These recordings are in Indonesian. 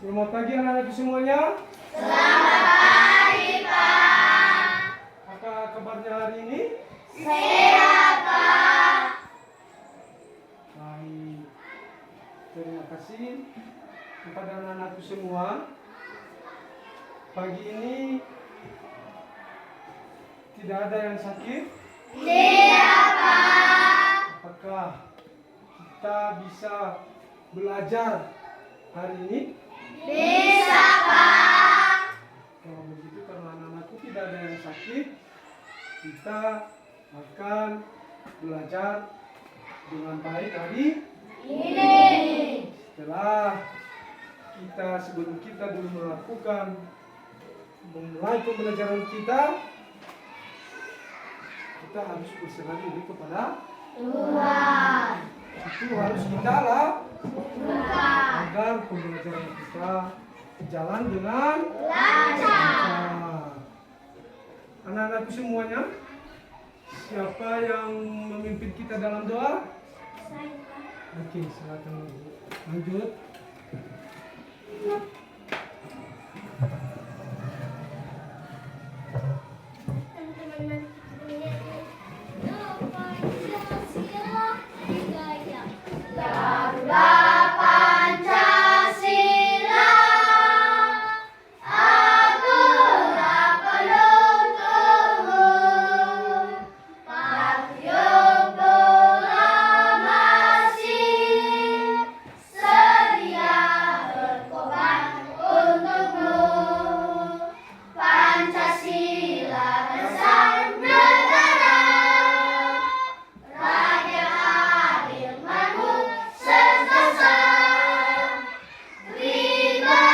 Selamat pagi anak-anakku semuanya. Selamat pagi, Pak. Apa kabarnya hari ini? Sehat, Pak. Baik. Terima kasih kepada anak-anakku semua. Pagi ini tidak ada yang sakit. Tidak, Pak. Apakah kita bisa belajar hari ini? Bisa, Pak. Kalau begitu, karena anak-anakku tidak ada yang sakit, kita akan belajar dengan baik hari Ini. setelah sebelum kita dulu memulai pembelajaran kita harus berserah diri kepada Tuhan. itu harus kita Tuhan. agar pembelajaran kita jalan dengan Lancar. Anak-anakku semuanya, siapa yang memimpin kita dalam doa? Oke, silakan lanjut. Teman-teman, Garuda Pancasila, akulah penuntutmu, Patriot proklamasi, sedia berkorban untukmu, Pancasila besar negara, rakyat adil makmur sesat, pribadi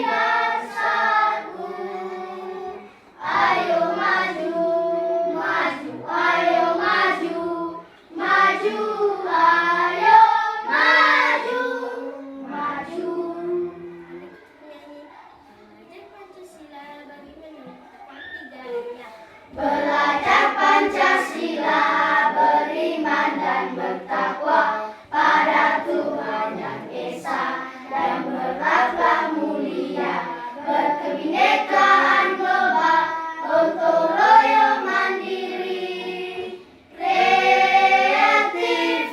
bersatu. Ayo maju, maju, ayo maju, maju, ayo maju, maju. Belajar Pancasila, beriman dan bertakwa pada Tuhan Yang Esa, dan berakhlak mulia, berkebinekaan global, gotong royong mandiri, kreatif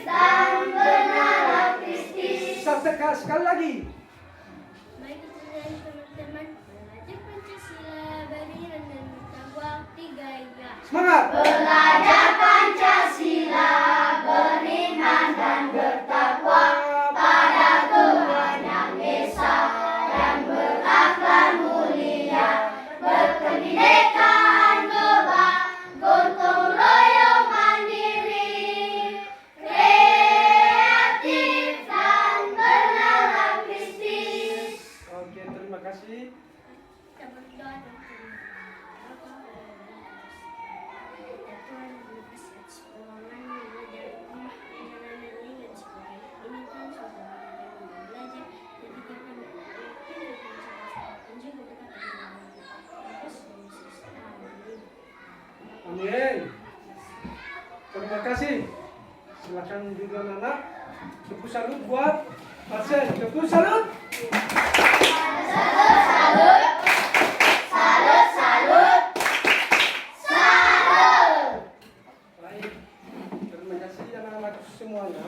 dan bernalar kritis. Sekali lagi. Baik teman-teman, belajar Pancasila, beriman dan bertakwa, 3 ya. Semangat. Belajar Pancasila, beriman dan bertakwa pada Tuhan Yang Esa, dan berakhlak mulia, berkebinekaan global, gotong royong mandiri, kreatif dan bernalar kritis. Oke, terima kasih. Kita berdoa dan Tuhan berkasih atas pertolongan belajar rumah anak-anak dengan sekolah ini kan sudah belajar, jadi kita yakin dan juga dekat dengan Yesus Yesus. Amin. Amin. Terima kasih. Silakan juga anak. Tepuk salut buat Pasien. Tepuk salut. Salut, salut, salut, salut, salut. Baik. Terima kasih anak-anak semuanya.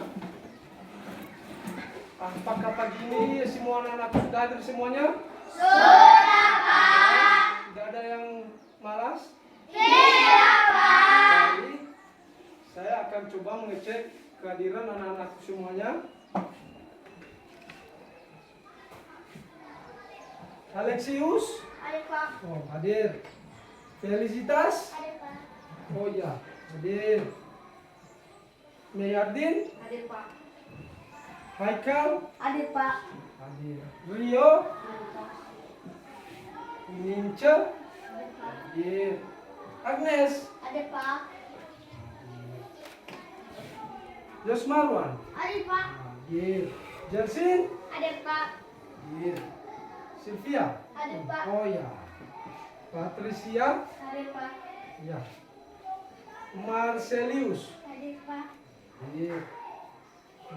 Apakah pagi ini semua anak-anak sudah hadir semuanya? Sudah, Pak. Tidak ada yang malas? Tidak, Pak. Baik. Saya akan coba mengecek kehadiran anak-anak semuanya. Alexius? Ada, Pak. Oh, hadir. Felicitas? Ada, Pak. Oh ya, hadir. Meyardin? Ada, Pak. Haikal? Ada, Pak. Hadir. Rio? Ada, Pak. Nince? Hadir. Agnes? Ada, Pak. Yosmarwan? Ada, Pak. Hadir. Jersin? Ada, Pak. Hadir. Sylvia? Ada, Pak. Oh ya. Patricia? Ada, Pak. Ya. Marcelius? Ada, Pak. Hadir.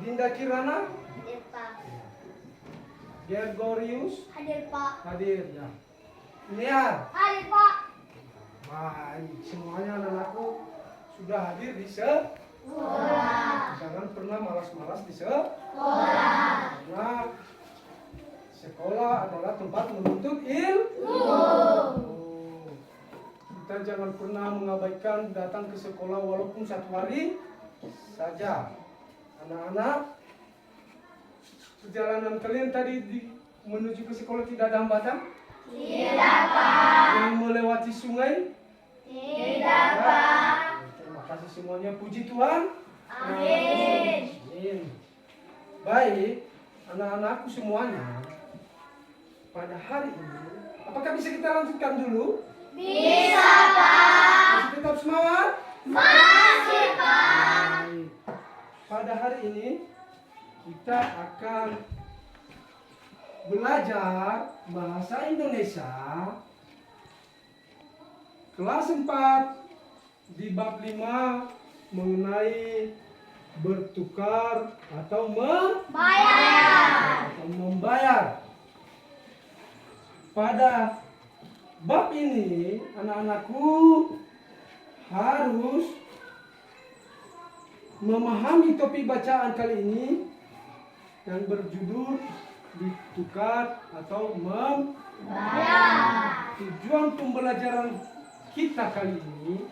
Dinda Kirana? Ada, Pak. Gregorius Hadir Pak. hadir ya. Niar. Hadir Pak. Baik, semuanya anak-anakku sudah hadir di sekolah. Jangan pernah malas-malas di sekolah. Karena sekolah adalah tempat menuntut ilmu. Kita jangan pernah mengabaikan datang ke sekolah walaupun 1 hari saja. Anak-anak, perjalanan kalian tadi menuju ke sekolah tidak ada hambatan? Tidak Pak. Yang melewati sungai? Tidak Pak. Terima kasih semuanya. Puji Tuhan. Amin. Amin. Baik, anak-anakku semuanya. Pada hari ini, apakah bisa kita lanjutkan dulu? Bisa Pak. Masih tetap semangat? Masih Pak. Baik. Pada hari ini, kita akan belajar bahasa Indonesia kelas 4 di bab 5 mengenai bertukar atau membayar. Pada bab ini anak-anakku harus memahami topik bacaan kali ini yang berjudul ditukar atau membayar. Tujuan pembelajaran kita kali ini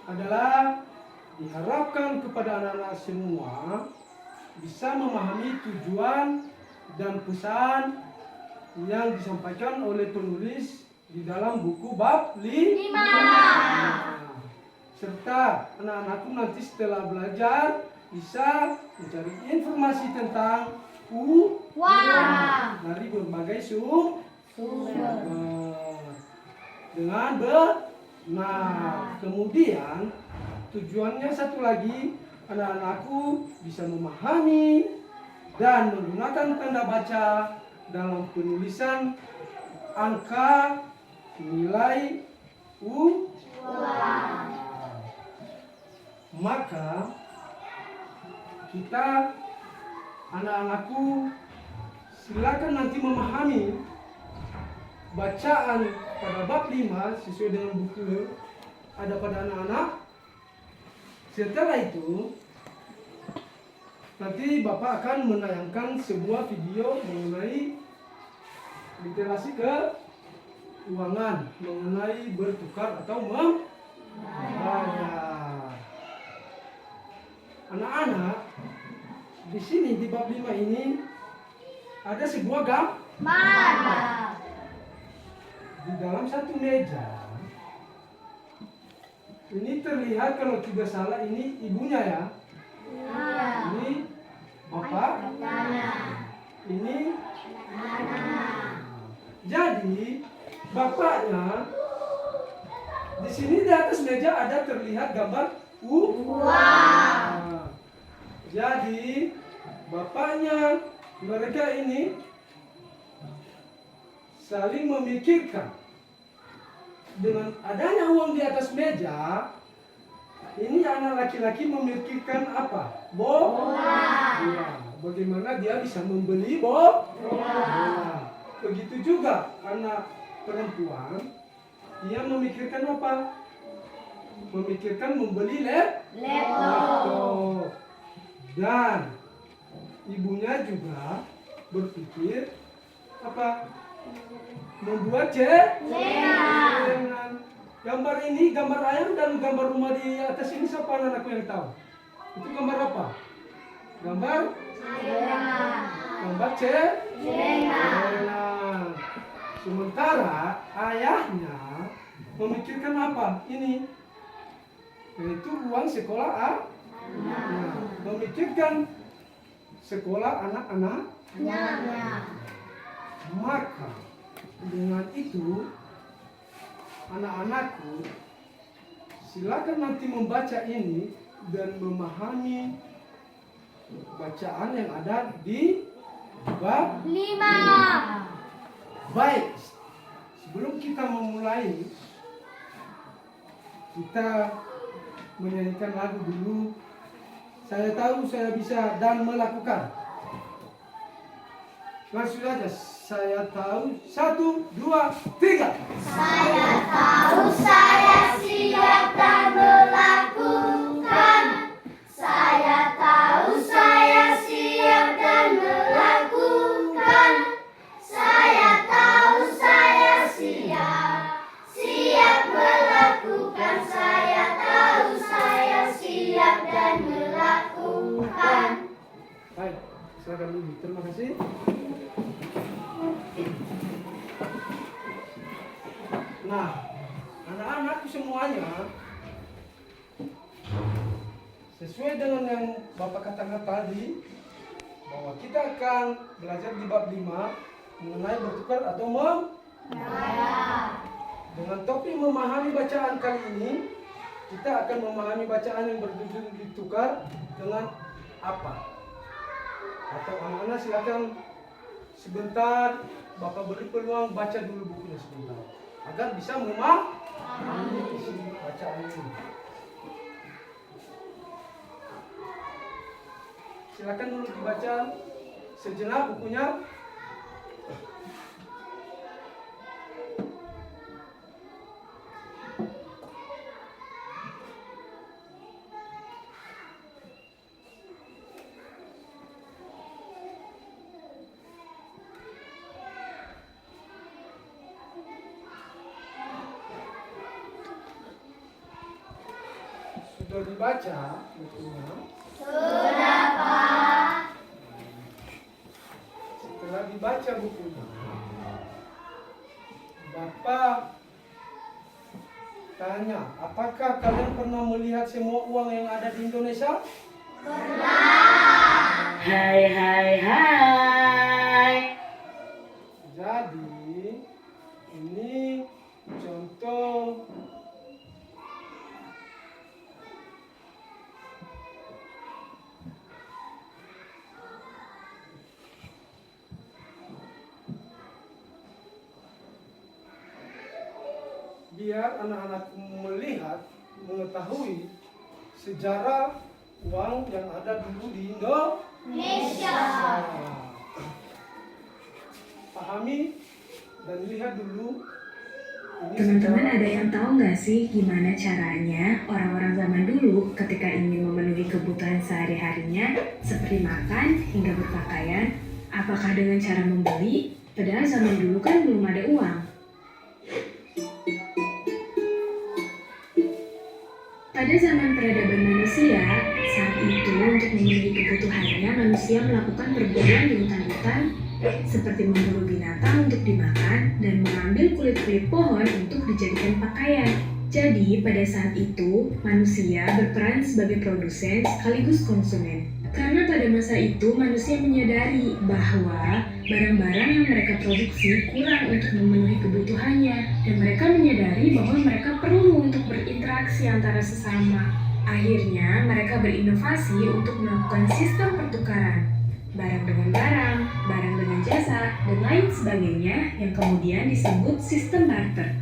adalah diharapkan kepada anak-anak semua bisa memahami tujuan dan pesan yang disampaikan oleh penulis di dalam buku bab 5. Serta anak-anakku nanti setelah belajar bisa mencari informasi tentang uang dari berbagai sumber dengan benar. Kemudian tujuannya satu lagi, anak-anakku bisa memahami dan menggunakan tanda baca dalam penulisan angka nilai uang. Maka kita anak-anakku silakan nanti memahami bacaan pada bab 5 sesuai dengan buku ada pada anak-anak. Setelah itu nanti Bapak akan menayangkan sebuah video mengenai literasi keuangan, mengenai bertukar atau membayar. Anak-anak, di sini di bab 5 ini ada sebuah gambar. Di dalam satu meja. Ini terlihat kalau tidak salah ini ibunya ya. Ini bapak. Ini jadi bapaknya di sini di atas meja ada terlihat gambar uang. Jadi bapaknya mereka ini saling memikirkan dengan adanya uang di atas meja. Ini anak laki-laki memikirkan apa? Bola. Bagaimana dia bisa membeli bola. Begitu juga anak perempuan, dia memikirkan apa? Memikirkan membeli laptop. Dan ibunya juga berpikir apa? Membuat celengan. Gambar ini gambar ayam dan gambar rumah di atas ini siapa anak-anakku yang tahu? Itu gambar apa? Gambar celengan. Sementara ayahnya memikirkan apa? Ini yaitu uang sekolah memikirkan sekolah anak-anaknya. Maka dengan itu anak-anakku silakan nanti membaca ini dan memahami bacaan yang ada di bab 5. Baik, sebelum kita memulai, kita menyanyikan lagu dulu. Saya tahu saya bisa dan melakukan. Langsung saja. Saya tahu. 1, 2, 3. Saya tahu, saya siap dan melakukan. Saya tahu, saya siap dan melakukan. Saya tahu, saya siap melakukan. Saya tahu, saya siap dan melakukan. Baik, silakan Ibu. Terima kasih. Nah, anak-anakku semuanya, sesuai dengan yang Bapak katakan tadi, bahwa kita akan belajar di bab 5 mengenai bertukar atau dengan topik memahami bacaan kali ini, kita akan memahami bacaan yang berjudul ditukar dengan apa. Atau anak-anak silakan sebentar, Bapak beri peluang baca dulu bukunya sebentar, agar bisa memahami isi bacaan ini. Silakan dulu dibaca sejenak bukunya. Sudah dibaca bukunya? Sudah, Pak. Setelah dibaca bukunya, Bapak tanya, apakah kalian pernah melihat semua uang yang ada di Indonesia? Hai hai hai. Jadi, ini contoh biar anak-anak melihat, mengetahui sejarah uang yang ada dulu di Indonesia. Pahami dan lihat dulu. Ini Teman-teman sejarah. ada yang tahu nggak sih gimana caranya orang-orang zaman dulu ketika ingin memenuhi kebutuhan sehari-harinya seperti makan hingga berpakaian? Apakah dengan cara membeli? Padahal zaman dulu kan belum ada uang. Pada zaman peradaban manusia, saat itu untuk memenuhi kebutuhannya manusia melakukan perburuan di hutan-hutan seperti memburu binatang untuk dimakan dan mengambil kulit-kulit pohon untuk dijadikan pakaian. Jadi pada saat itu manusia berperan sebagai produsen sekaligus konsumen. Karena pada masa itu manusia menyadari bahwa barang-barang yang mereka produksi kurang untuk memenuhi kebutuhannya dan mereka menyadari bahwa mereka perlu untuk berinteraksi antara sesama. Akhirnya mereka berinovasi untuk melakukan sistem pertukaran barang dengan barang, barang dengan jasa, dan lain sebagainya yang kemudian disebut sistem barter.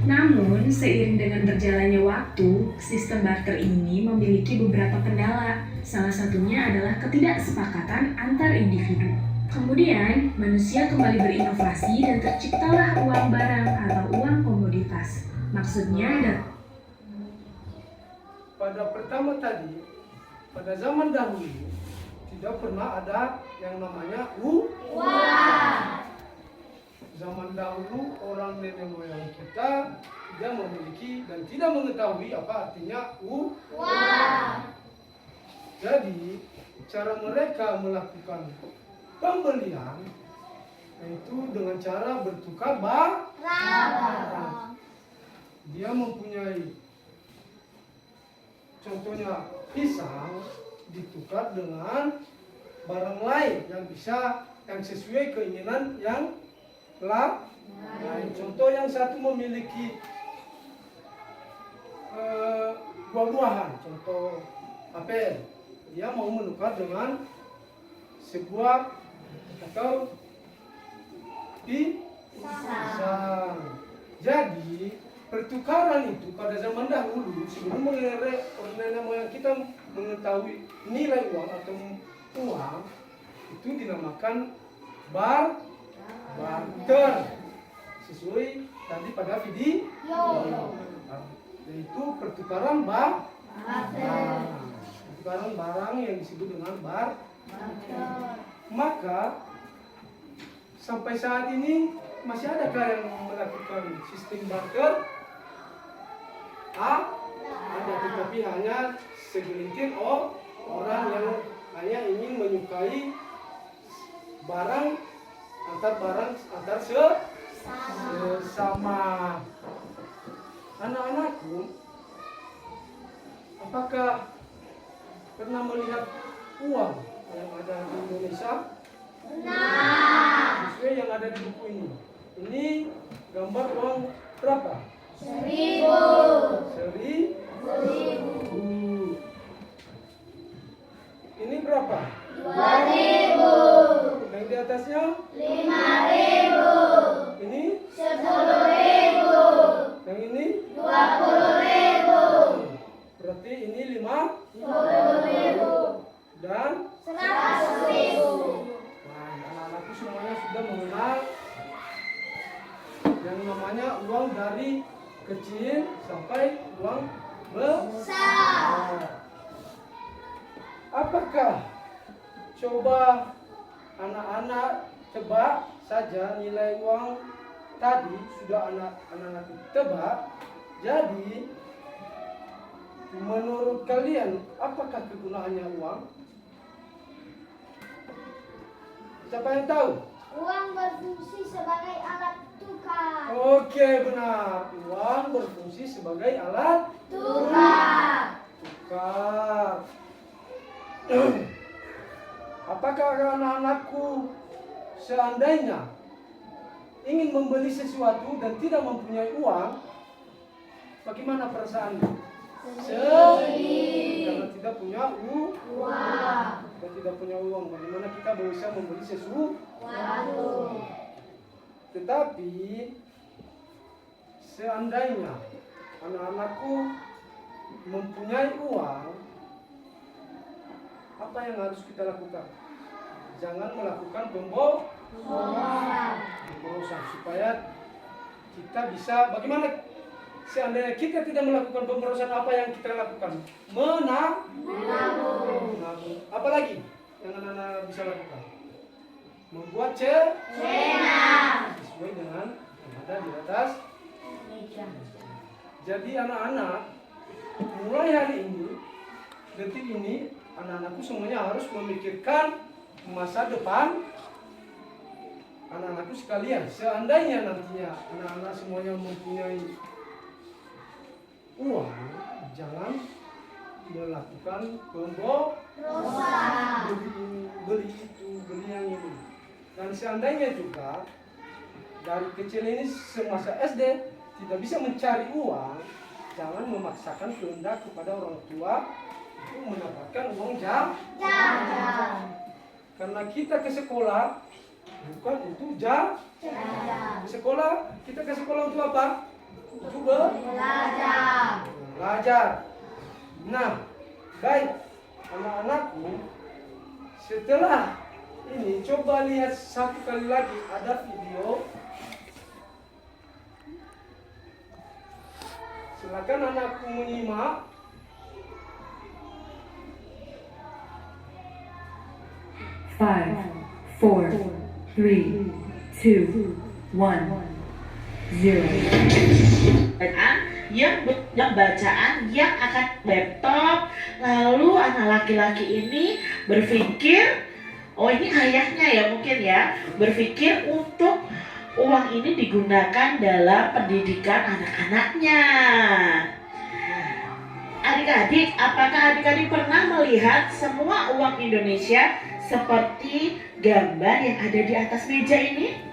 Namun, seiring dengan berjalannya waktu, sistem barter ini memiliki beberapa kendala. Salah satunya adalah ketidaksepakatan antar individu. Kemudian, manusia kembali berinovasi dan terciptalah uang barang atau uang komoditas. Maksudnya ada Pada pertama tadi, pada zaman dahulu, tidak pernah ada yang namanya uang. Zaman dahulu orang nenek moyang kita tidak memiliki dan tidak mengetahui apa artinya uang. Jadi cara mereka melakukan pembelian yaitu dengan cara bertukar barang. Dia mempunyai contohnya pisang ditukar dengan barang lain yang sesuai keinginan yang lain. Contoh yang satu memiliki buah-buahan, contoh apel, dia mau menukar dengan sebuah atau pisang. Jadi pertukaran itu pada zaman dahulu sebelum nenek moyang kita mengetahui nilai uang atau uang itu dinamakan barter. Sesuai tadi pada video. Yaitu pertukaran pertukaran barang yang disebut dengan barter. Maka sampai saat ini masih adakah yang melakukan sistem barter? Ada, tetapi hanya segelintir orang yang hanya ingin menyukai barang antar sesama. Anak-anakku, apakah pernah melihat uang yang ada di Indonesia? Sesuai yang ada di buku ini. Ini gambar uang berapa? 1.000. 1.000. Ini berapa? 2.000. Yang di atasnya? 5.000. Ini? 10.000. Yang ini? 20.000. Berarti ini 10.000. dan 100.000. nah, anak-anakku semuanya sudah mengenal yang namanya uang dari kecil sampai uang besar. Apakah coba anak-anak tebak saja nilai uang tadi sudah anak-anak tebak. Jadi menurut kalian apakah kegunaannya uang? Siapa yang tahu? Uang berfungsi sebagai alat tukar. Oke, benar. Uang berfungsi sebagai alat Tukar. tukar. Apakah anak-anakku seandainya ingin membeli sesuatu dan tidak mempunyai uang, bagaimana perasaannya? Sedih. Karena tidak punya uang. Kita tidak punya uang, bagaimana kita bisa membeli sesuatu? Tetapi seandainya anak-anakku mempunyai uang, apa yang harus kita lakukan? Jangan melakukan pemborosan supaya kita bisa bagaimana? Seandainya kita tidak melakukan pemborosan, apa yang kita lakukan? Menabung. Apalagi yang anak-anak bisa lakukan? Membuat cerena sesuai dengan yang ada di atas meja. Jadi anak-anak, mulai hari ini, detik ini, anak-anakku semuanya harus memikirkan masa depan anak-anakku sekalian. Seandainya nantinya anak-anak semuanya mempunyai uang, jangan melakukan pemborosan, beli itu, beli yang ini. Dan seandainya juga dari kecil ini semasa SD tidak bisa mencari uang, jangan memaksakan kehendak kepada orang tua untuk mendapatkan uang jajan. Karena kita ke sekolah bukan untuk jajan. Ke sekolah, kita ke sekolah untuk apa? Untuk belajar. Nah, baik anak-anakku, setelah ini coba lihat satu kali lagi ada video. Silakan anakku menyimak. Five, four, three, two, one, zero. Yang bacaan yang akan laptop, lalu anak laki-laki ini berpikir, oh ini ayahnya ya mungkin ya, berpikir untuk uang ini digunakan dalam pendidikan anak-anaknya. Adik-adik, apakah adik-adik pernah melihat semua uang Indonesia seperti gambar yang ada di atas meja ini?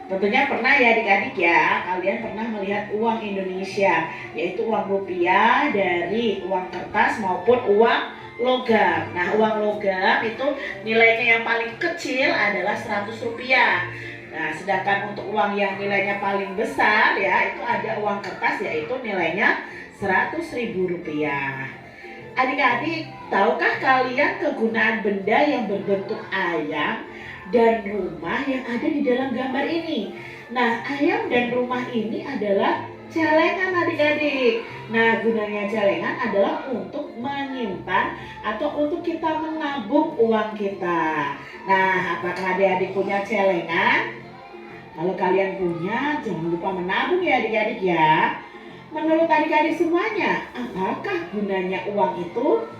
Tentunya pernah ya adik-adik ya, kalian pernah melihat uang Indonesia, yaitu uang rupiah dari uang kertas maupun uang logam. Nah, uang logam itu nilainya yang paling kecil adalah 100 rupiah. Nah, sedangkan untuk uang yang nilainya paling besar ya, itu ada uang kertas yaitu nilainya 100.000 rupiah. Adik-adik, tahukah kalian kegunaan benda yang berbentuk ayam dan rumah yang ada di dalam gambar ini. Nah, ayam dan rumah ini adalah celengan adik-adik. Nah, gunanya celengan adalah untuk menyimpan atau untuk kita menabung uang kita. Nah, apakah adik-adik punya celengan? Kalau kalian punya, jangan lupa menabung ya adik-adik ya. Menurut adik-adik semuanya, apakah gunanya uang itu?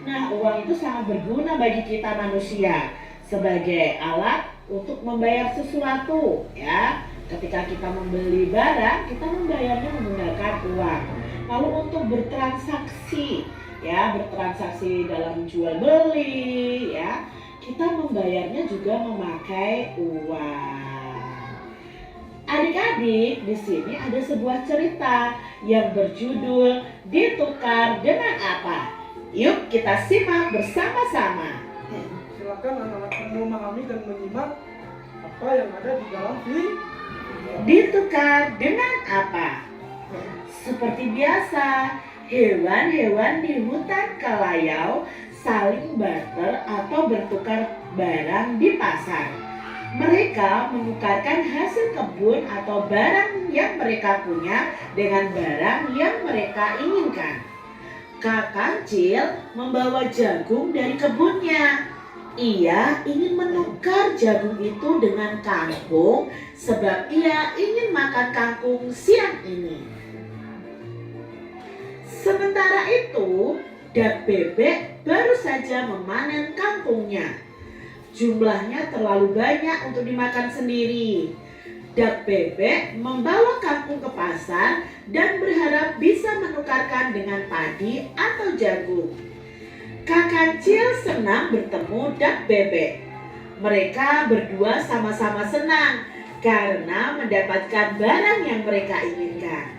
Nah, uang itu sangat berguna bagi kita manusia sebagai alat untuk membayar sesuatu ya. Ketika kita membeli barang, kita membayarnya menggunakan uang. Lalu untuk bertransaksi ya, bertransaksi dalam jual beli ya, kita membayarnya juga memakai uang. Adik-adik, di sini ada sebuah cerita yang berjudul Ditukar Dengan Apa? Yuk kita simak bersama-sama. Silakan anak-anak memahami dan menyimak apa yang ada di dalam video. Ditukar dengan apa? Seperti biasa, hewan-hewan di hutan Kalayau saling barter atau bertukar barang di pasar. Mereka menukarkan hasil kebun atau barang yang mereka punya dengan barang yang mereka inginkan. Kak Kancil membawa jagung dari kebunnya. Ia ingin menukar jagung itu dengan kangkung sebab ia ingin makan kangkung siang ini. Sementara itu, Dak Bebek baru saja memanen kangkungnya. Jumlahnya terlalu banyak untuk dimakan sendiri. Dak Bebek membawa kangkung ke pasar dan berharap bisa menukarkan dengan padi atau jagung. Kak Kancil senang bertemu Dak Bebek. Mereka berdua sama-sama senang karena mendapatkan barang yang mereka inginkan.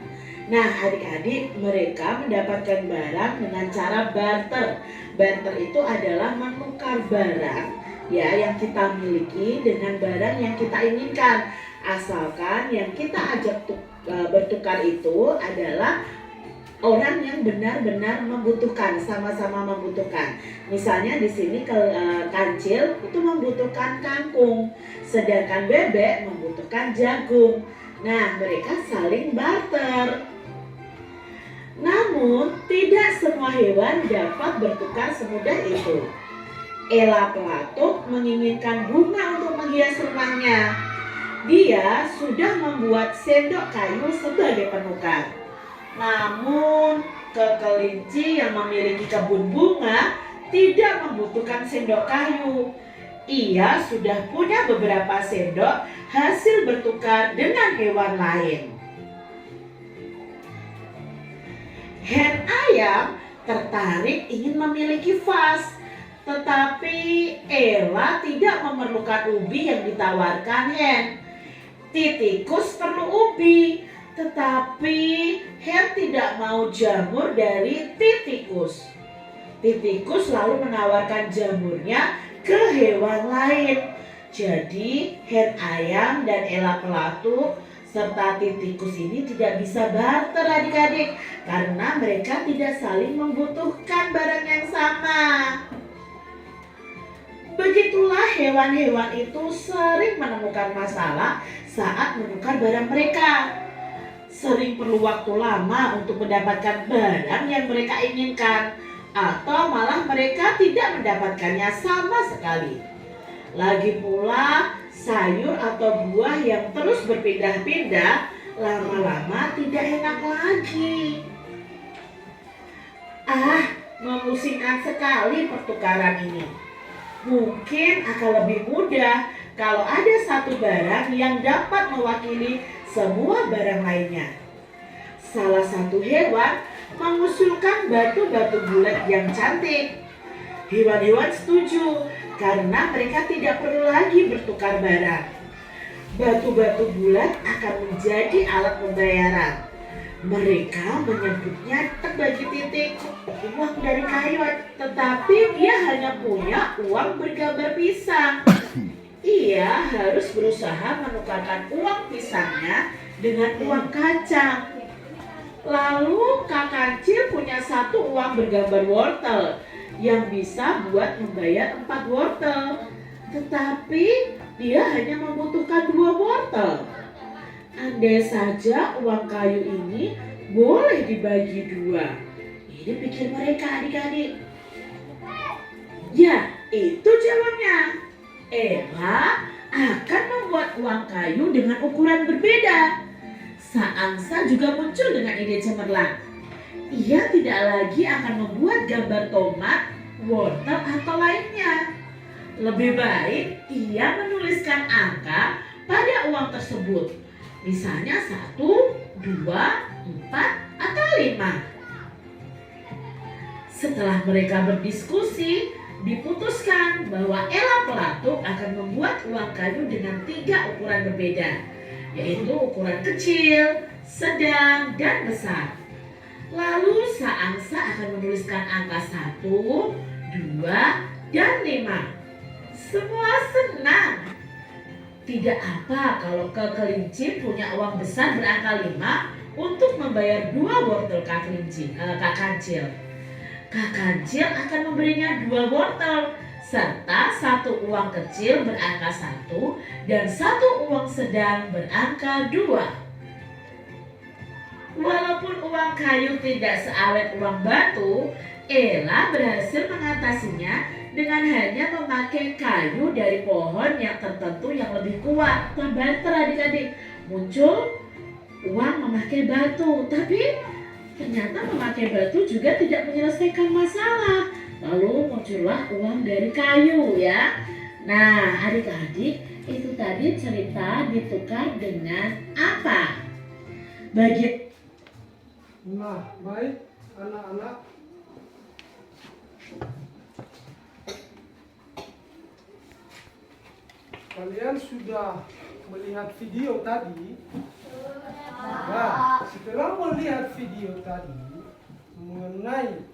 Nah adik-adik, mereka mendapatkan barang dengan cara barter. Barter itu adalah menukar barang ya yang kita miliki dengan barang yang kita inginkan. Asalkan yang kita ajak bertukar itu adalah orang yang benar-benar membutuhkan, sama-sama membutuhkan. Misalnya di sini Kancil itu membutuhkan kangkung, sedangkan Bebek membutuhkan jagung. Nah, mereka saling barter. Namun, tidak semua hewan dapat bertukar semudah itu. Ela Pelatuk menginginkan bunga untuk menghias rumahnya. Dia sudah membuat sendok kayu sebagai penukar. Namun, Kekelinci yang memiliki kebun bunga tidak membutuhkan sendok kayu. Ia sudah punya beberapa sendok hasil bertukar dengan hewan lain. Hen ayam tertarik ingin memiliki vas, tetapi Ella tidak memerlukan ubi yang ditawarkan Hen. Titikus perlu ubi, tetapi Hen tidak mau jamur dari Titikus. Titikus lalu menawarkan jamurnya ke hewan lain. Jadi hen ayam dan Ella Pelatuk serta Titikus ini tidak bisa barter adik-adik karena mereka tidak saling membutuhkan barang yang sama. Begitulah hewan-hewan itu sering menemukan masalah saat menukar barang mereka. Sering perlu waktu lama untuk mendapatkan barang yang mereka inginkan, atau malah mereka tidak mendapatkannya sama sekali. Lagi pula, sayur atau buah yang terus berpindah-pindah lama-lama tidak enak lagi. Memusingkan sekali pertukaran ini. Mungkin akan lebih mudah kalau ada satu barang yang dapat mewakili semua barang lainnya. Salah satu hewan mengusulkan batu-batu bulat yang cantik. Hewan-hewan setuju karena mereka tidak perlu lagi bertukar barang. Batu-batu bulat akan menjadi alat pembayaran. Mereka menyebutnya bagi Titik uang dari kayu, tetapi dia hanya punya uang bergambar pisang. Ia harus berusaha menukarkan uang pisangnya dengan uang kacang. Lalu Kak Kancil punya satu uang bergambar wortel yang bisa buat membayar 4 wortel. tetapi dia hanya membutuhkan 2 wortel. Andai saja uang kayu ini boleh dibagi 2. Ini pikir mereka adik-adik. Ya, itu jawabnya. Ella akan membuat uang kayu dengan ukuran berbeda. Saangsa juga muncul dengan ide cemerlang. Ia tidak lagi akan membuat gambar tomat, wortel atau lainnya. Lebih baik ia menuliskan angka pada uang tersebut. Misalnya 1, 2, 4, atau 5. Setelah mereka berdiskusi, diputuskan bahwa Ella Pelatuk akan membuat uang kayu dengan 3 ukuran berbeda, yaitu ukuran kecil, sedang, dan besar. Lalu Saangsa akan menuliskan angka 1, 2, dan 5. Semua senang. Tidak apa kalau Kak Kelinci punya uang besar berangka 5 untuk membayar 2 wortel Kak Kancil. Kak Kancil akan memberinya 2 wortel serta 1 uang kecil berangka 1 dan 1 uang sedang berangka 2. Walaupun uang kayu tidak seawet uang batu, Ella berhasil mengatasinya dengan hanya memakai kayu dari pohon yang tertentu yang lebih kuat. Banter adik-adik, muncul uang memakai batu, tapi ternyata memakai batu juga tidak menyelesaikan masalah. Lalu muncullah uang dari kayu ya. Nah adik-adik, itu tadi cerita ditukar dengan apa? Nah, baik anak-anak. Kalian sudah melihat video tadi. Nah, setelah melihat video tadi mengenai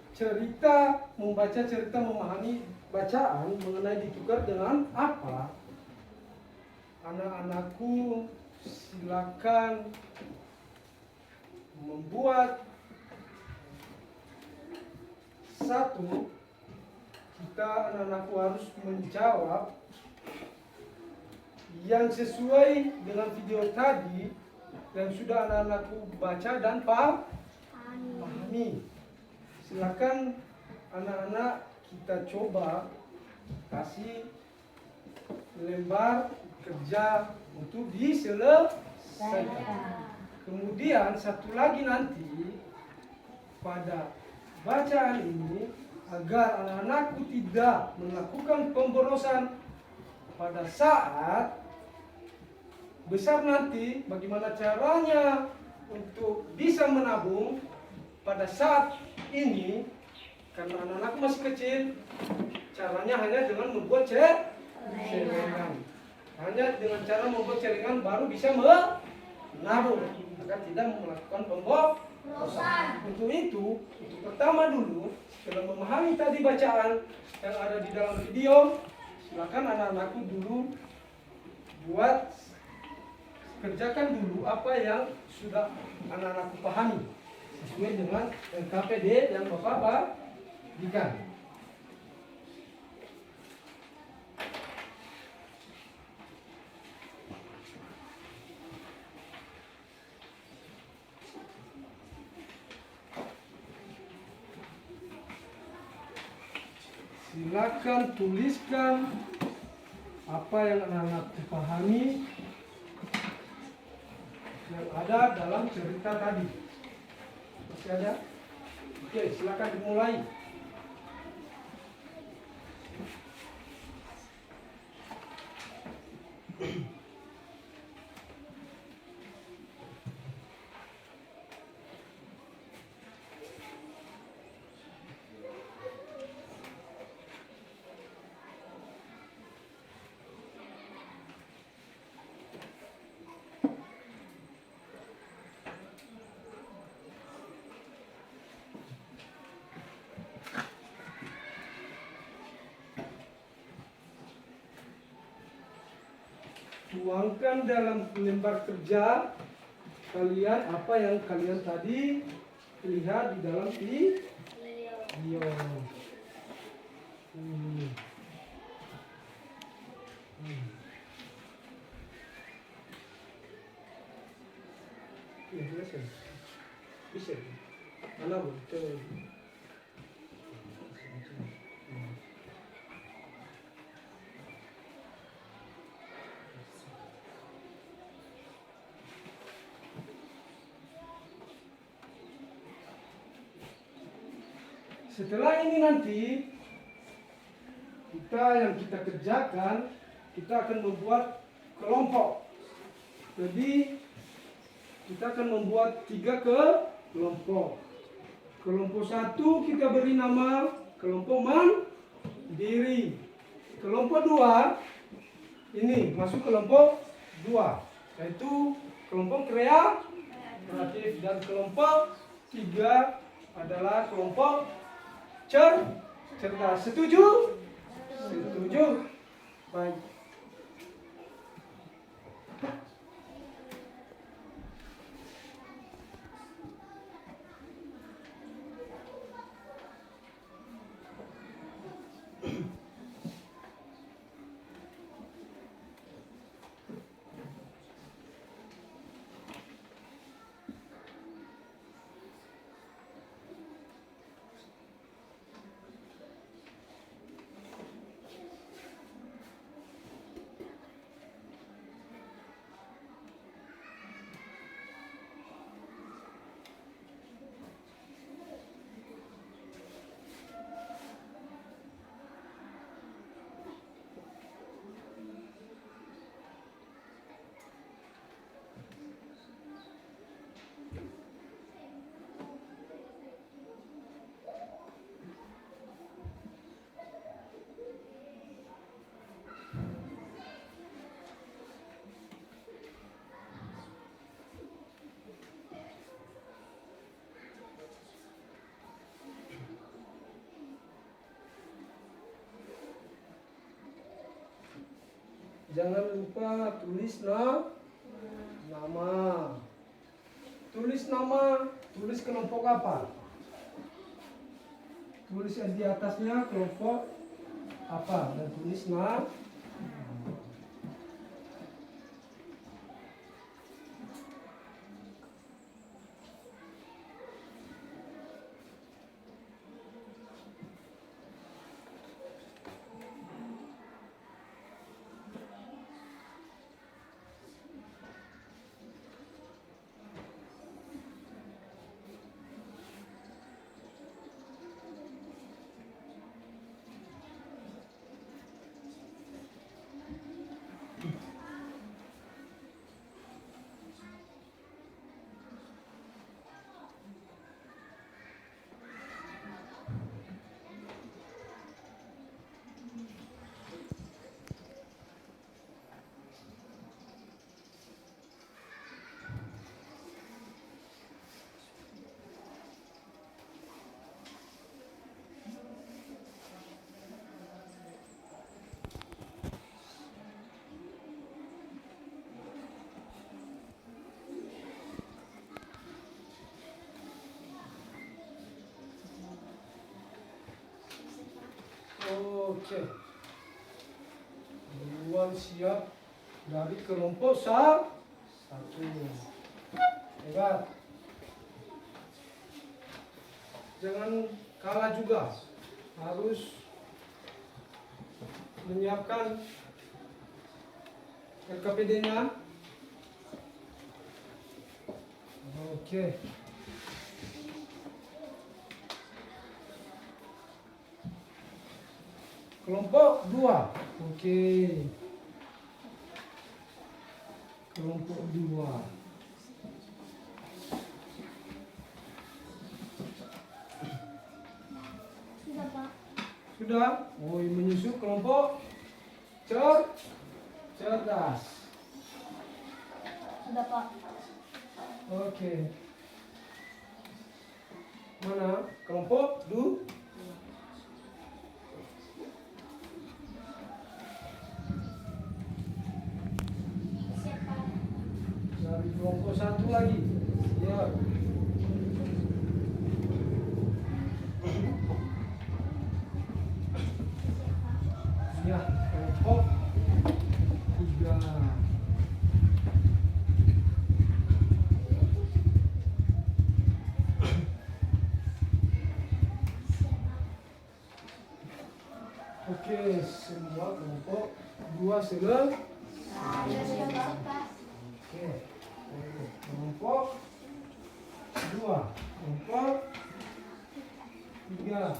membaca cerita memahami bacaan mengenai ditukar dengan apa, anak-anakku silakan membuat satu. Kita anak-anakku harus menjawab yang sesuai dengan video tadi yang sudah anak-anakku baca dan pahami. Silakan anak-anak kita coba kasih lembar kerja untuk diselesaikan. Kemudian satu lagi nanti pada bacaan ini agar anak-anakku tidak melakukan pemborosan pada saat besar nanti, bagaimana caranya untuk bisa menabung pada saat ini, karena anak-anak masih kecil, caranya hanya dengan membuat celengan. Hanya dengan cara membuat celengan baru bisa menabung, agar tidak melakukan pemborosan. Untuk itu, untuk pertama dulu, setelah memahami tadi bacaan yang ada di dalam video, silakan anak-anakku dulu kerjakan dulu apa yang sudah anak-anakku pahami sesuai dengan KPD yang Bapak berikan. Silakan tuliskan apa yang anak-anakku pahami yang ada dalam cerita tadi. Masih ada? Oke, silakan dimulai. Tuangkan dalam lembar kerja kalian apa yang kalian tadi lihat di dalam video. Bisa. Bisa. Mana bu? Coba. Setelah ini nanti yang kita kerjakan, kita akan membuat kelompok. Jadi kita akan membuat 3 kelompok. Kelompok 1 kita beri nama kelompok mandiri. Kelompok 2 ini masuk kelompok 2, yaitu kelompok kreatif, dan kelompok 3 adalah kelompok cerdas. Setuju? Setuju. Baik. Jangan lupa tulis nama. Tulis nama, tulis kelompok apa? Tulis di atasnya kelompok apa, dan tulis nama. Oke. Duluan siap dari kelompok 1. Hebat. Jangan kalah juga. Harus menyiapkan RKPD-nya. Oke. Kelompok 2. Oke. Kelompok 2. Sudah, Pak. Sudah? Oh, menyusul kelompok cerdas. Sudah, Pak. Oke. Mana kelompok 2? Dari kelompok 1 lagi. Ya. Ya, kelompok 3. selesai. Bapak. Oke. Kelompok 2, kelompok 3.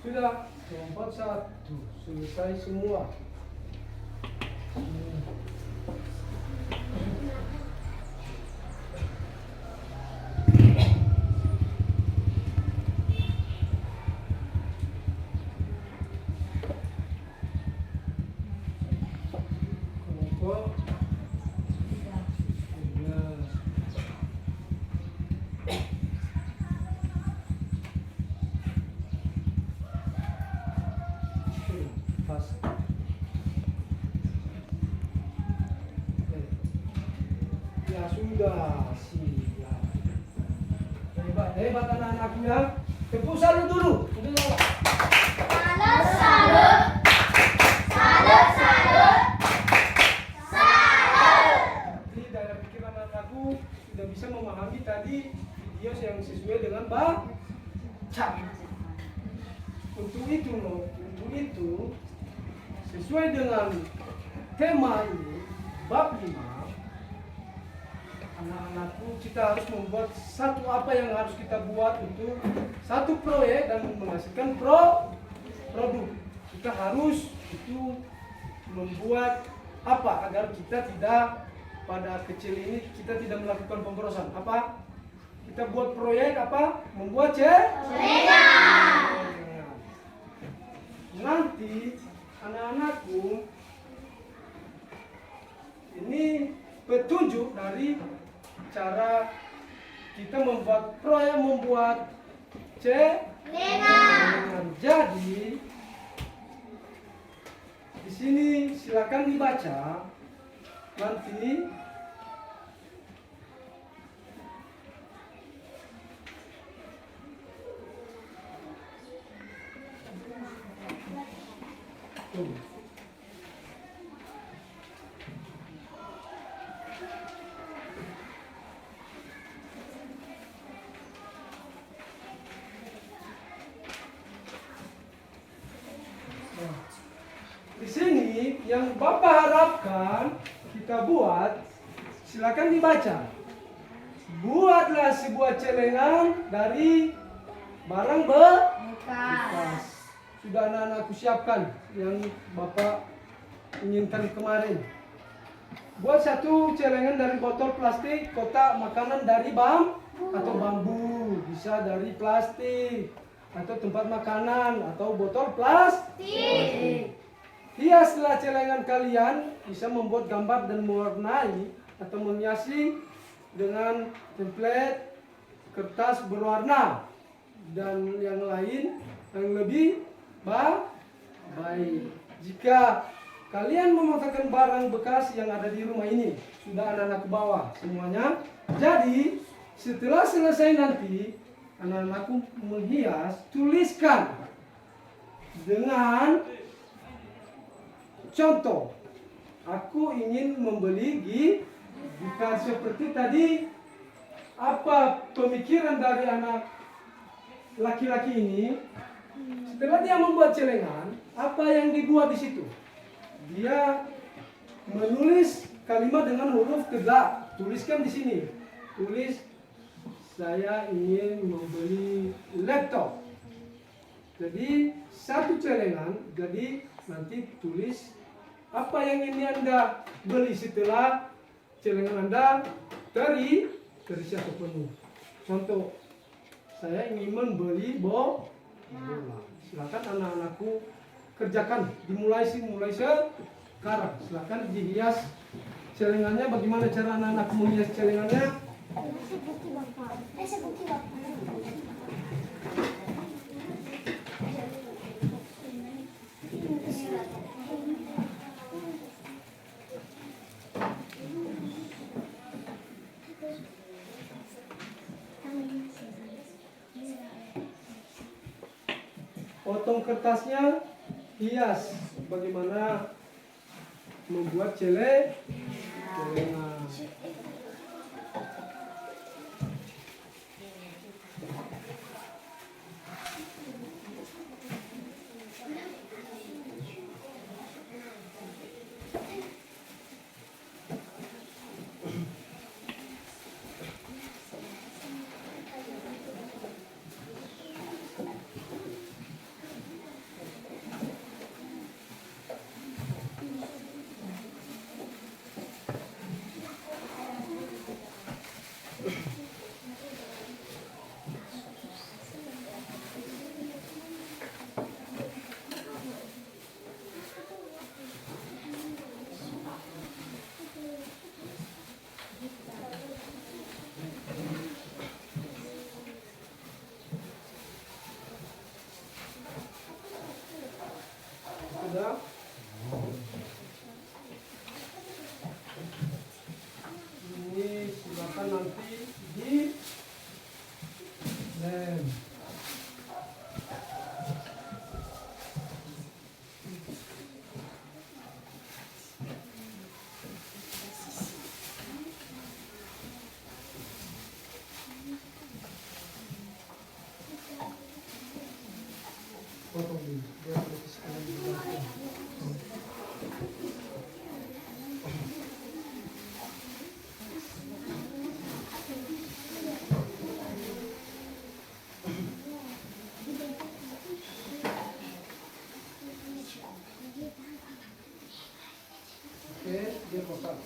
Sudah, kelompok 1 selesai semua. Kelompok 3. Pas. Ya sudah, siap. Hebat, hebat anak-anakku ya. Tepuk salut dulu. Udah. Salut, salut. Salut, salut. Salut. Jadi dalam pikiran anak-anakku sudah bisa memahami tadi video yang sesuai dengan baca. Untuk itu sesuai dengan tema ini bab 5, anak-anakku kita harus membuat satu apa yang harus kita buat untuk satu proyek dan menghasilkan produk. Kita harus itu membuat apa agar kita tidak pada kecil ini kita tidak melakukan pemborosan. Apa? Kita buat proyek apa? Membuat celengan. Nanti anak-anakku ini petunjuk dari cara kita membuat proyek membuat celengan. Jadi di sini silakan dibaca nanti. Di sini yang Bapak harapkan kita buat, silakan dibaca. Buatlah sebuah celengan dari barang bekas. Sudah anak-anakku siapkan yang Bapak inginkan kemarin. Buat satu celengan dari botol plastik, kotak makanan dari bambu, bisa dari plastik, atau tempat makanan, atau botol plastik. Hiaslah celengan kalian, bisa membuat gambar dan mewarnai atau menghiasi dengan template kertas berwarna dan yang lain yang lebih baik. Jika kalian memanfaatkan barang bekas yang ada di rumah ini, sudah anak-anak bawa semuanya. Jadi setelah selesai nanti anak-anakku menghias, tuliskan dengan contoh, aku ingin membeli gitar seperti tadi. Apa pemikiran dari anak laki-laki ini? Setelah dia membuat celengan, apa yang dibuat di situ? Dia menulis kalimat dengan huruf tegak. Tuliskan di sini. Tulis, saya ingin membeli laptop. Jadi satu celengan. Jadi nanti tulis apa yang ini Anda beli setelah celengan Anda terisi atau penuh. Contoh, saya ingin membeli bola. Silakan anak-anakku kerjakan. Dimulai sekarang. Silakan dihias celengannya. Bagaimana cara anak-anakku menghias celengannya? Seperti Bapak. Potong kertasnya, hias. Bagaimana membuat celengan. Sudah. Ini silakan nanti di lem. Potong dulu, biar lebih sekali dibakar. Oke, dia potong.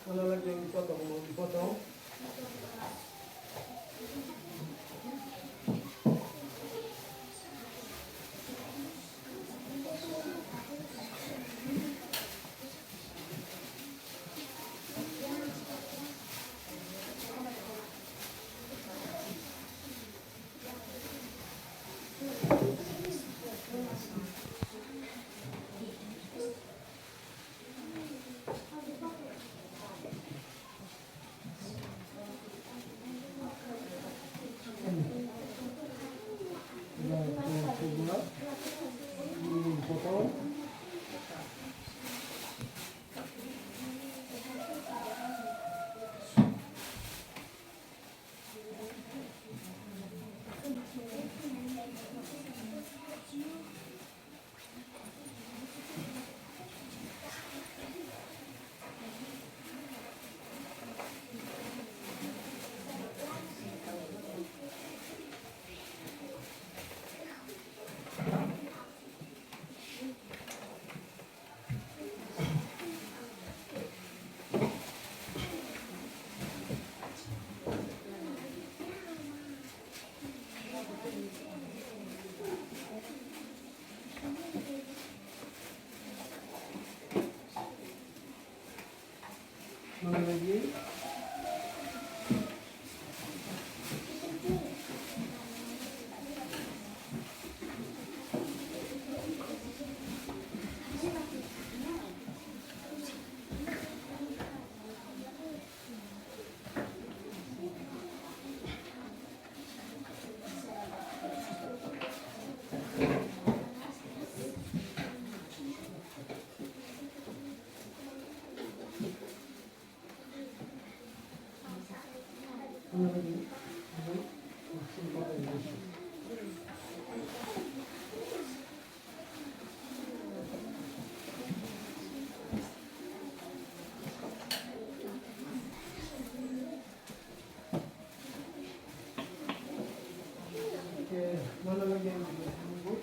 Mana lagi yang dipotong? Mau dipotong? Sudah, coba dipotong. Mana lagi? Mana lagi? Masih potong dulu. Oke, mana lagi yang menunggu?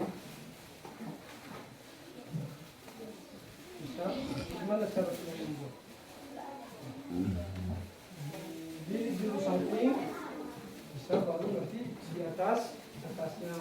Bisa? Gimana cara menunggu? Di juru samping bisa, baru nanti di atasnya.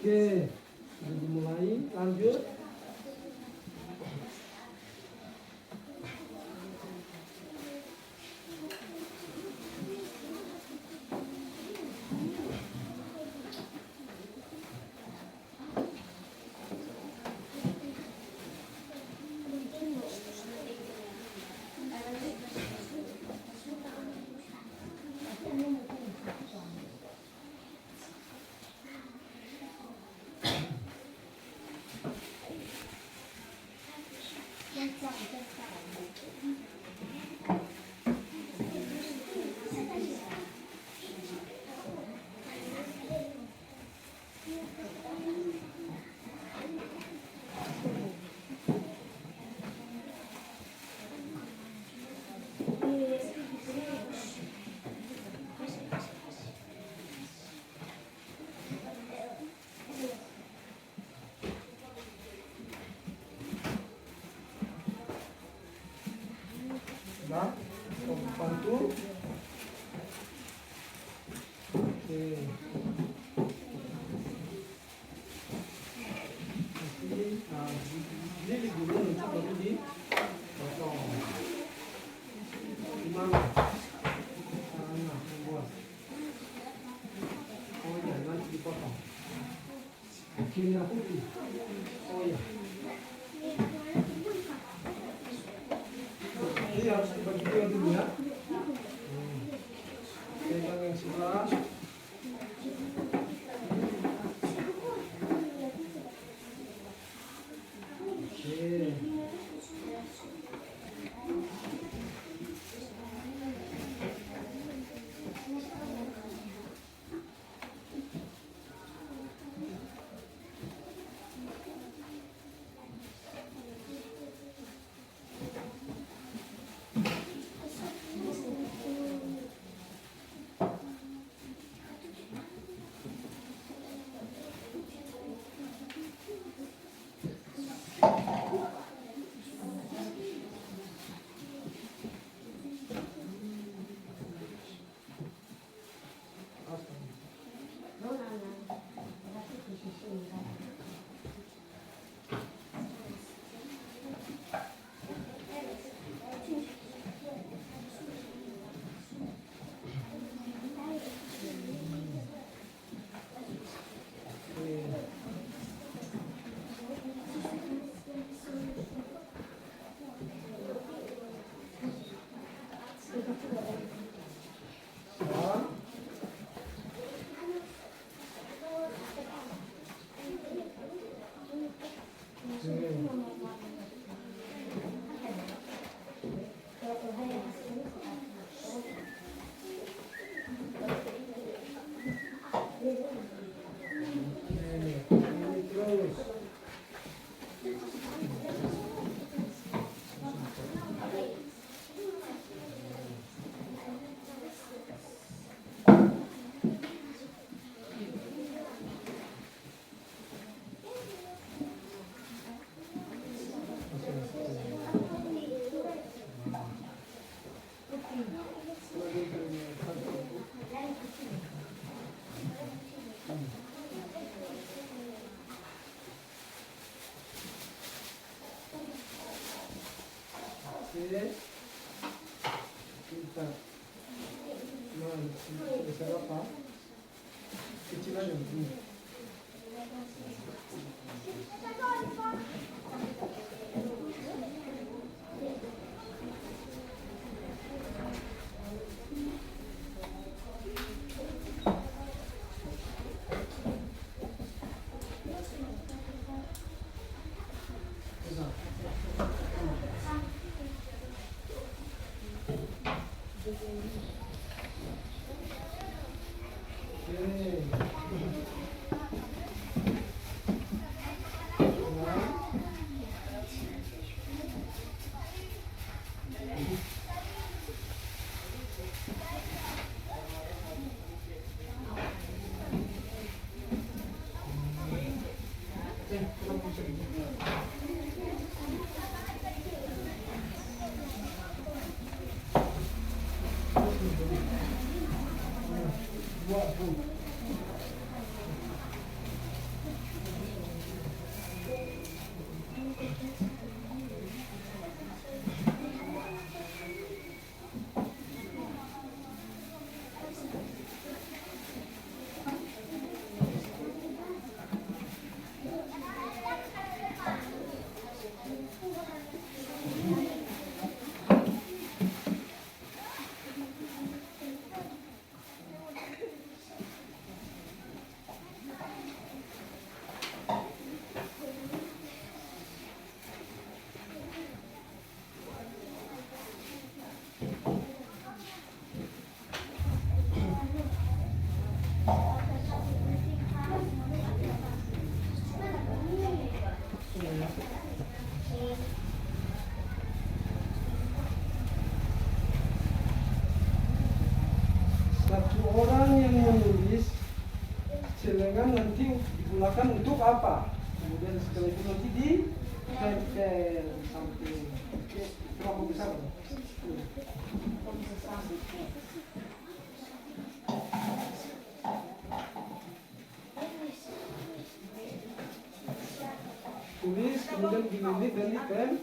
Oke, sudah dimulai. Lanjut. Sudah, bantu. Oke. Ini digulung itu baru dipotong. Gimana? Caranya membuat. Oh ya, nanti dipotong. Kirinya putih. Oh ya. Ini harus dibagi dua dulu ya. Pegang yang sebelah. Oke. Kita besar apa? Kecil aja. Satu orang yang menulis celengan nanti digunakan untuk apa? Kemudian setelah itu nanti ditempel di samping. Oke, berapa besar? Tulis, kemudian dililit dan ditempel.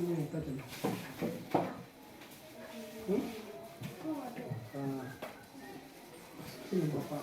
Ini tadi. Ini Bapak.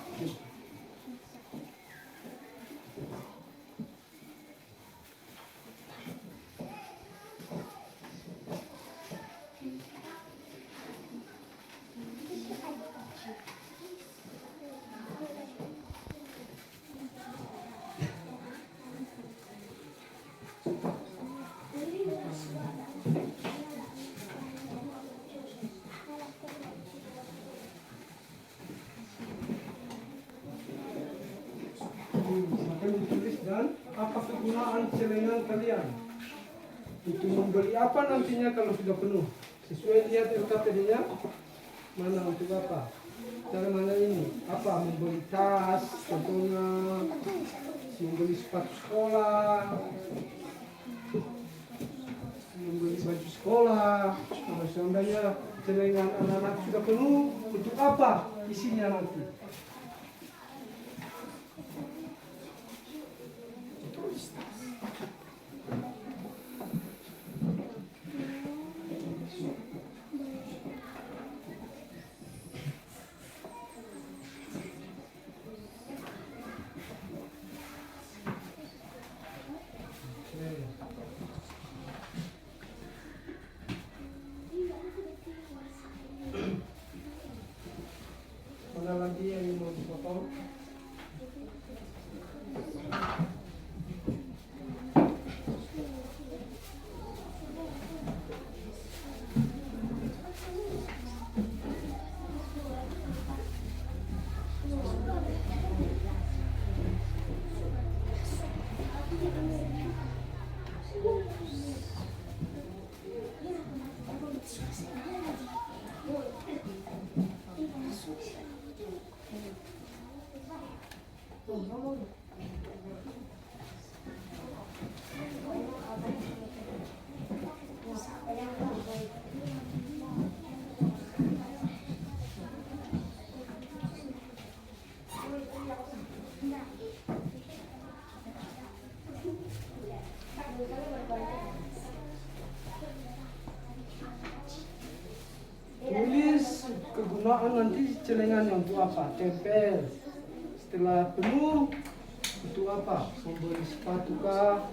Silakan ditulis dan apa kegunaan celengan kalian? Itu membeli apa nantinya kalau sudah penuh? Sesuai lihat LKPD-nya, mana untuk apa? Cara mana ini? Apa? Membeli tas, contohnya membeli sepatu sekolah, membeli baju sekolah. Kalau seandainya celengan anak-anak sudah penuh, untuk apa isinya nanti? Mana lagi yang mau dipotong? Tulis kegunaan nanti celengannya untuk apa? Tempel. Setelah penuh untuk apa? Membeli sepatu kah?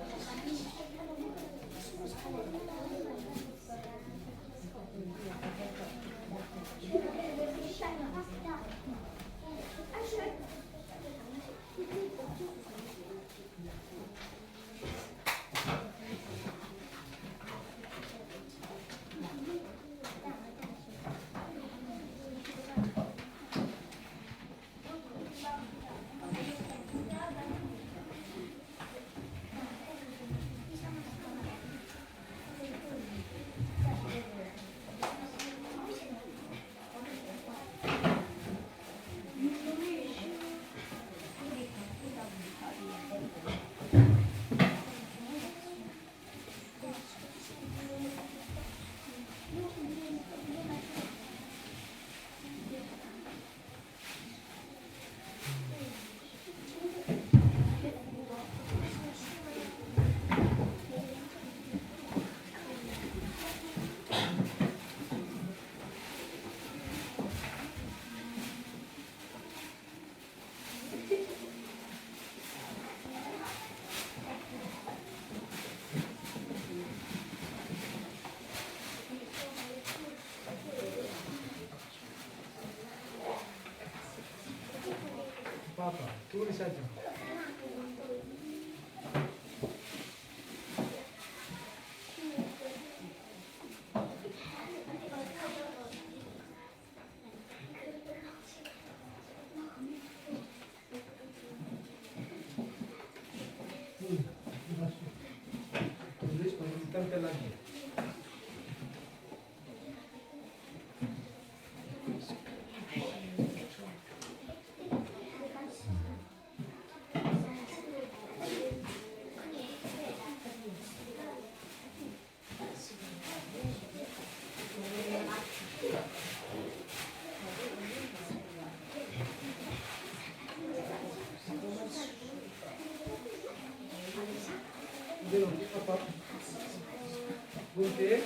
Tulis saja. Tulis baru ditempel lagi. Ini apa? Gunting,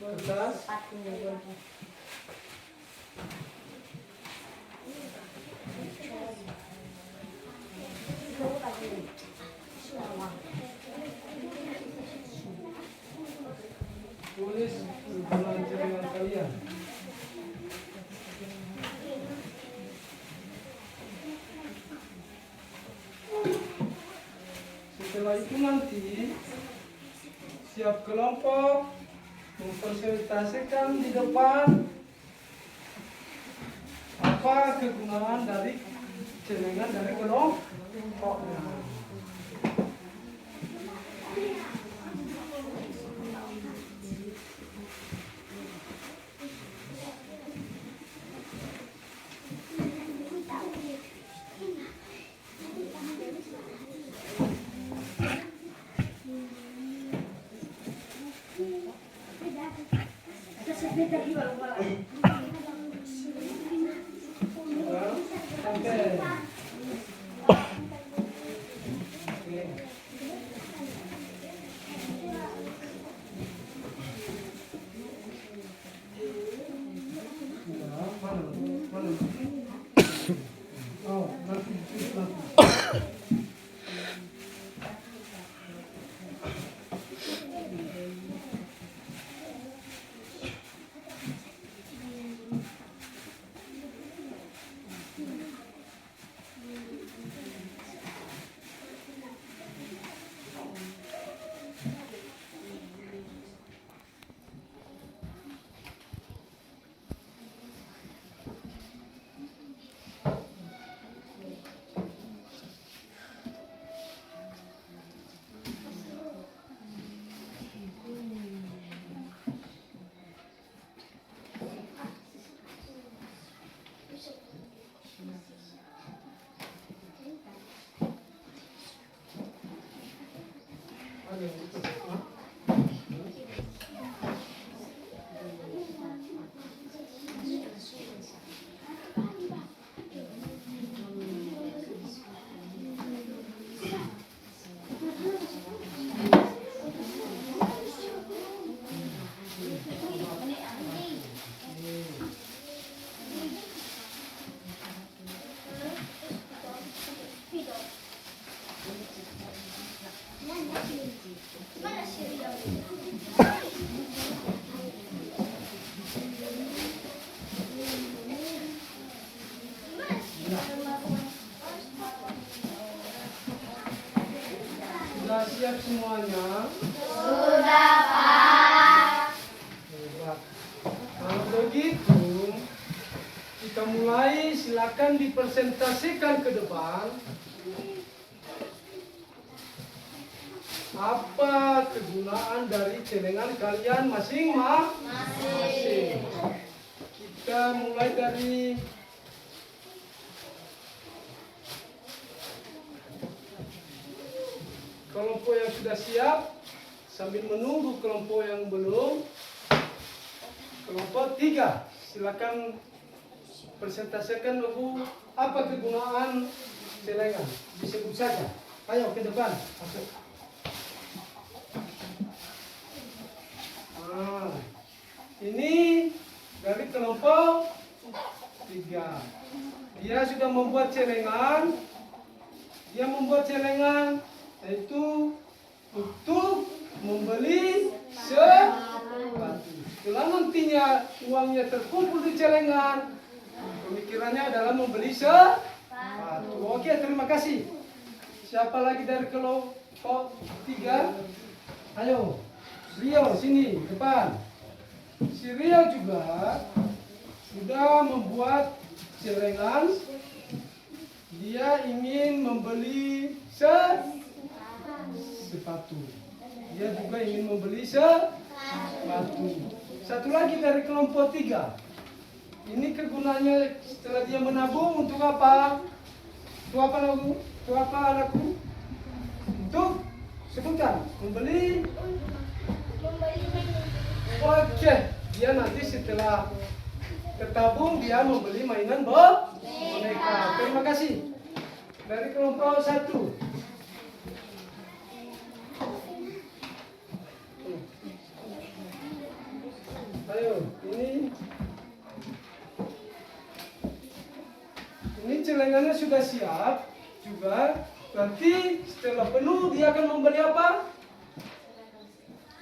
kertas, tulis hubungan celengan kalian. Setelah itu nanti siap kelompok mempresentasikan di depan apa kegunaan dari celengan dari kelompoknya. Sampai. Oke. Ya, mana? Oh, nanti. Sudah siap semuanya? Sudah, Pak. Hebat. Kalau begitu, kita mulai. Silakan dipresentasikan ke depan. Apa kegunaan dari celengan kalian masing-masing? Kita mulai dari kelompok yang sudah siap, sambil menunggu kelompok yang belum. Kelompok 3, silakan presentasikan dulu apa kegunaan celengan. Disebut saja. Ayo ke depan. Masuk. Nah, ini dari kelompok 3. Dia sudah membuat celengan. Dia membuat celengan yaitu untuk membeli sepatu. Setelah nantinya uangnya terkumpul di celengan, pemikirannya adalah membeli sepatu. Satu. Oke, terima kasih. Siapa lagi dari kelompok 3? Ayo, Rio sini depan. Si Rio juga sudah membuat celengan. Dia ingin membeli sepatu. Dia juga ingin membeli sepatu. Satu lagi dari kelompok 3. Ini kegunaannya setelah dia menabung untuk apa? Untuk apa anakku? Untuk apa anakku? Untuk sebutkan. Membeli. Oke. Dia nanti setelah tertabung dia membeli mainan boneka. Terima kasih. Dari kelompok 1. Ayo, ini celengannya sudah siap juga. Nanti setelah penuh dia akan membeli apa?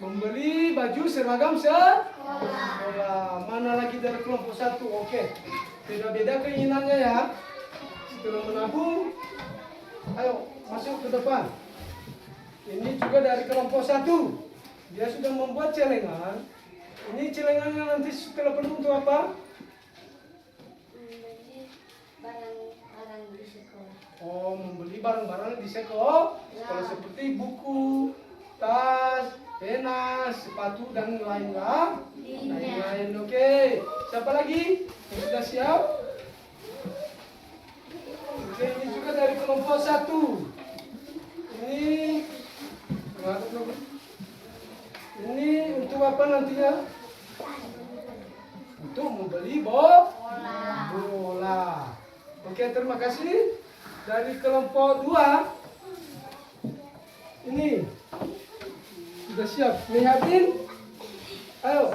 Membeli baju seragam sekolah. Mana lagi dari kelompok 1? Oke. Beda-beda keinginannya ya. Setelah menabung, ayo masuk ke depan. Ini juga dari kelompok 1. Dia sudah membuat celengan. Ini celengannya nanti setelah penuh untuk apa? Membeli barang-barang di sekolah. Oh, membeli barang-barang di sekolah. Sekolah seperti buku, tas, pena, sepatu dan lain-lain. Oke. Siapa lagi? Yang sudah siap? Oke, ini juga dari kelompok 1. Ini untuk apa nantinya? Untuk membeli bola. Oke, terima kasih. Dari kelompok 2. Ini sudah siap. Lihatin. Ayo.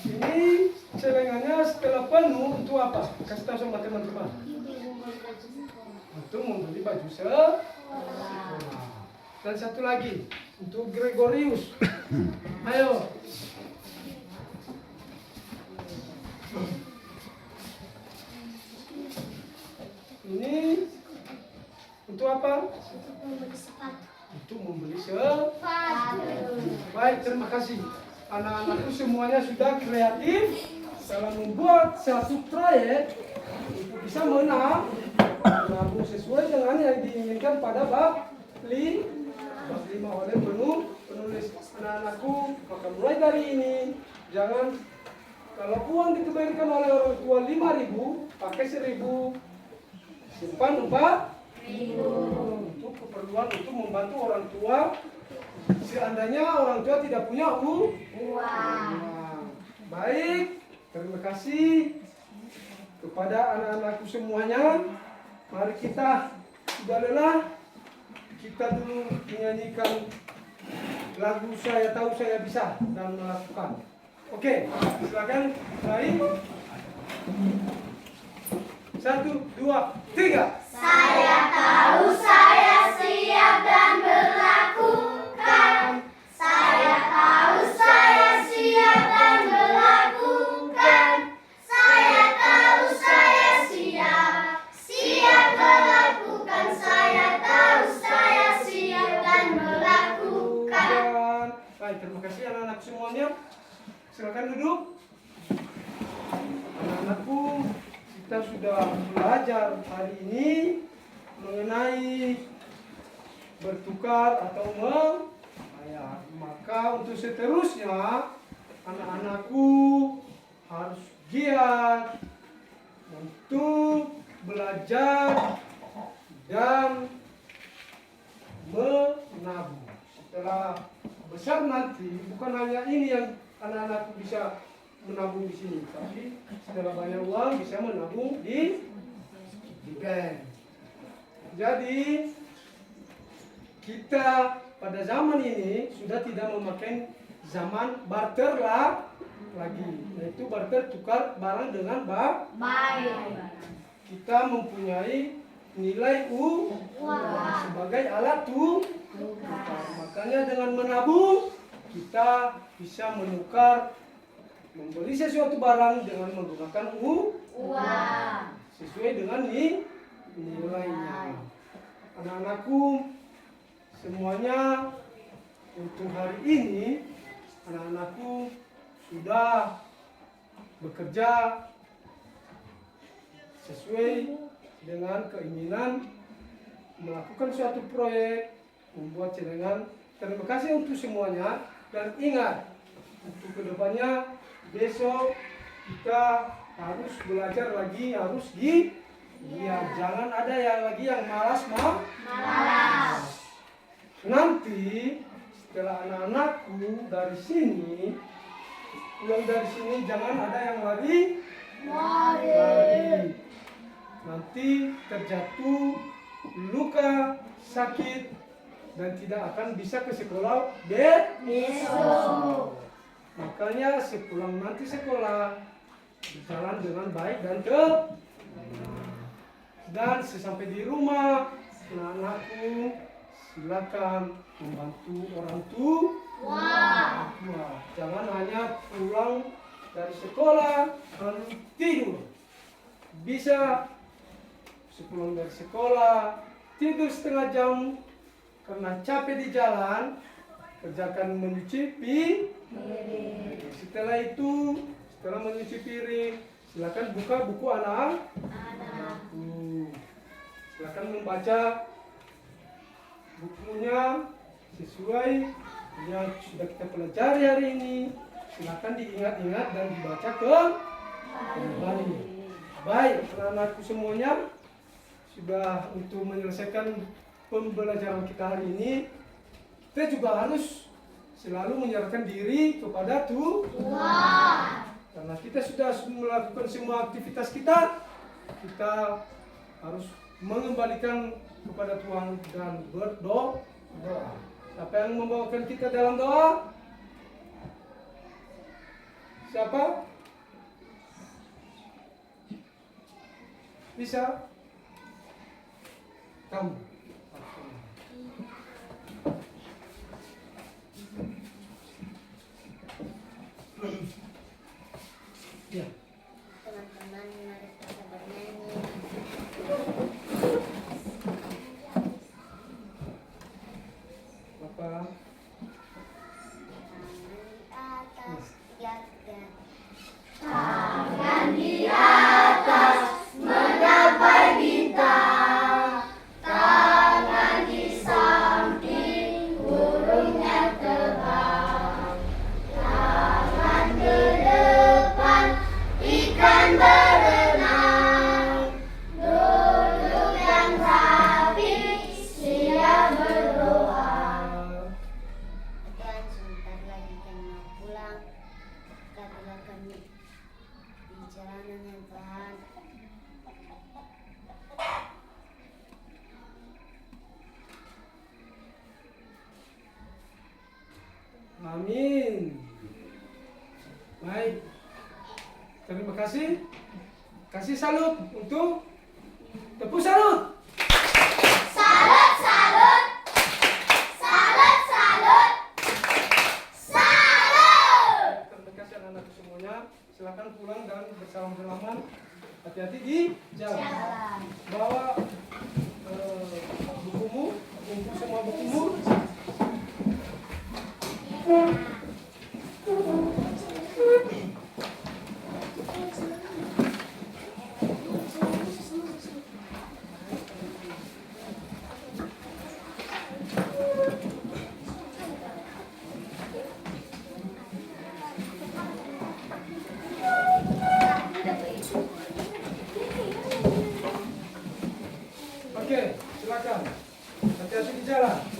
Ini celengannya setelah penuh untuk apa? Kasih tahu sama teman-teman. Untuk membeli baju sekolah. Dan satu lagi untuk Gregorius. Ayo. Ini untuk apa? Untuk membeli sepatu. Untuk membeli sepatu. Baik, terima kasih. Anak-anakku semuanya sudah kreatif dalam membuat satu proyek untuk bisa menabung sesuai dengan yang diinginkan pada bab 5 oleh penulis. Anak-anakku, maka mulai dari ini jangan, kalau uang dikembalikan oleh orang tua 5.000, pakai 1.000, simpan 4.000 untuk keperluan untuk membantu orang tua. Seandainya orang tua tidak punya uang. Baik, terima kasih kepada anak-anakku semuanya. Mari kita sudah lelah, kita dulu menyanyikan lagu Saya Tahu Saya Bisa dan Melakukan. Oke, silakan mulai. 1, 2, 3. Saya tahu saya siap dan melakukan. Saya tahu saya siap dan melakukan. Saya tahu saya siap melakukan. Saya tahu saya siap dan melakukan. Baik, terima kasih anak-anak semuanya. Silakan duduk. Anak-anakku, kita sudah belajar hari ini mengenai bertukar atau membayar. Maka untuk seterusnya anak-anakku harus giat untuk belajar dan menabung. Setelah besar nanti bukan hanya ini yang anak-anakku bisa menabung di sini, tapi setelah banyak uang bisa menabung di bank. Jadi kita pada zaman ini sudah tidak memakai zaman barter lagi, yaitu barter tukar barang dengan kita mempunyai nilai uang sebagai alat tukar. Makanya dengan menabung kita bisa menukar membeli sesuatu barang dengan menggunakan Uang. sesuai dengan nilainya. Anak-anakku semuanya, untuk hari ini anak-anakku sudah bekerja sesuai dengan keinginan melakukan suatu proyek, membuat celengan. Terima kasih untuk semuanya, dan ingat untuk kedepannya besok kita harus belajar lagi, harus giat. Jangan ada yang lagi yang malas. Nanti setelah anak-anakku dari sini pulang dari sini, jangan ada yang lari. Nanti terjatuh, luka, sakit, dan tidak akan bisa ke sekolah besok. Makanya sepulang nanti sekolah berjalan dengan baik dan sesampai di rumah, anak-anakku silakan membantu orang tua. Jangan hanya pulang dari sekolah lalu tidur. Bisa sepulang dari sekolah tidur setengah jam karena capek di jalan, kerjakan mencuci piring. Setelah itu, setelah mencuci piring, silakan buka buku anak-anakku. Silakan membaca bukunya sesuai yang sudah kita pelajari hari ini. Silakan diingat-ingat dan dibaca kembali. Baik, anak-anakku semuanya, sudah untuk menyelesaikan pembelajaran kita hari ini, kita juga harus selalu menyerahkan diri kepada Tuhan. Karena kita sudah melakukan semua aktivitas kita, kita harus mengembalikan kepada Tuhan dan berdoa. Siapa yang membawakan kita dalam doa? Siapa? Bisa? Kamu. Ya. Teman-teman, mari kita bernyanyi. Apa? Tangan di atas menggapai bintang, tangan di samping burung yang terbang, tangan ke depan ikan berenang, duduk yang rapi siap berdoa. Tuhan, sebentar lagi kami mau pulang. Katalah kami di jalanan yang Tuhan. Amin. Baik. Terima kasih. Kasih salut untuk tepuk salut. Salut, salut. Salut, salut. Salut. Terima kasih anak-anak semuanya. Silakan pulang dan bersalam-salaman. Hati-hati di jalan. Bawa bukumu, kumpul semua bukumu. Oke, silakan. Hati-hati di jalan.